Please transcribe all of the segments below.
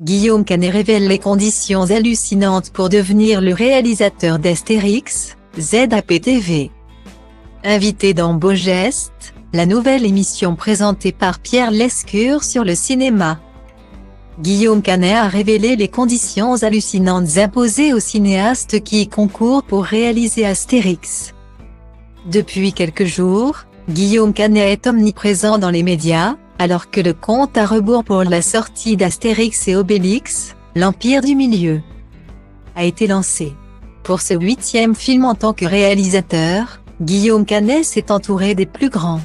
Guillaume Canet révèle les conditions hallucinantes pour devenir le réalisateur d'Astérix, ZAP-TV. Invité dans Beau Geste, la nouvelle émission présentée par Pierre Lescure sur le cinéma. Guillaume Canet a révélé les conditions hallucinantes imposées aux cinéastes qui y concourent pour réaliser Astérix. Depuis quelques jours, Guillaume Canet est omniprésent dans les médias, alors que le compte à rebours pour la sortie d'Astérix et Obélix, l'Empire du Milieu, a été lancé. Pour ce 8e film en tant que réalisateur, Guillaume Canet s'est entouré des plus grands,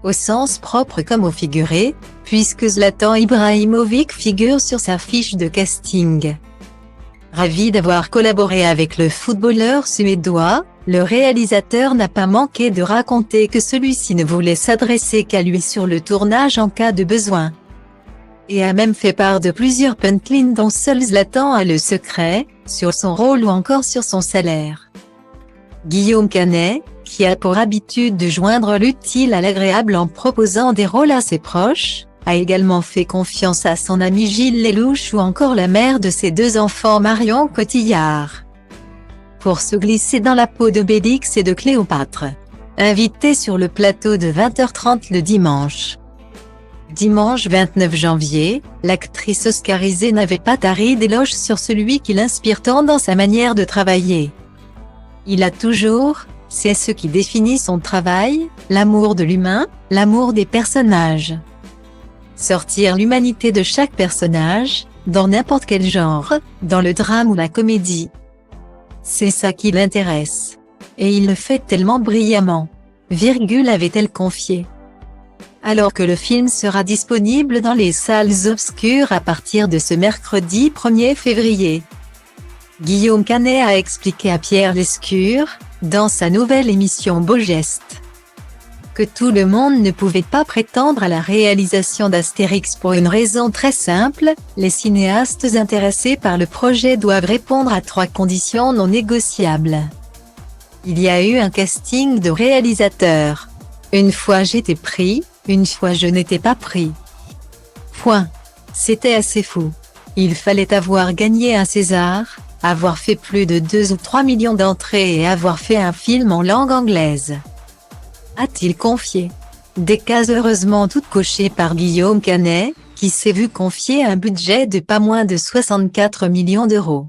au sens propre comme au figuré, puisque Zlatan Ibrahimovic figure sur sa fiche de casting. Ravi d'avoir collaboré avec le footballeur suédois, le réalisateur n'a pas manqué de raconter que celui-ci ne voulait s'adresser qu'à lui sur le tournage en cas de besoin. Et a même fait part de plusieurs punchlines dont seul Zlatan a le secret, sur son rôle ou encore sur son salaire. Guillaume Canet, qui a pour habitude de joindre l'utile à l'agréable en proposant des rôles à ses proches, a également fait confiance à son ami Gilles Lellouche ou encore la mère de ses 2 enfants Marion Cotillard, pour se glisser dans la peau d'Obélix et de Cléopâtre. Invité sur le plateau de 20h30 le dimanche. Dimanche 29 janvier, l'actrice oscarisée n'avait pas tari d'éloges sur celui qui l'inspire tant dans sa manière de travailler. Il a toujours, c'est ce qui définit son travail, l'amour de l'humain, l'amour des personnages. Sortir l'humanité de chaque personnage, dans n'importe quel genre, dans le drame ou la comédie. C'est ça qui l'intéresse. Et il le fait tellement brillamment. Avait-elle confié. Alors que le film sera disponible dans les salles obscures à partir de ce mercredi 1er février. Guillaume Canet a expliqué à Pierre Lescure, dans sa nouvelle émission Beau Geste, que tout le monde ne pouvait pas prétendre à la réalisation d'Astérix pour une raison très simple, les cinéastes intéressés par le projet doivent répondre à 3 conditions non négociables. Il y a eu un casting de réalisateurs. Une fois j'étais pris, une fois je n'étais pas pris. Point. C'était assez fou. Il fallait avoir gagné un César, avoir fait plus de 2 ou 3 millions d'entrées et avoir fait un film en langue anglaise, a-t-il confié. Des cases heureusement toutes cochées par Guillaume Canet, qui s'est vu confier un budget de pas moins de 64 millions d'euros.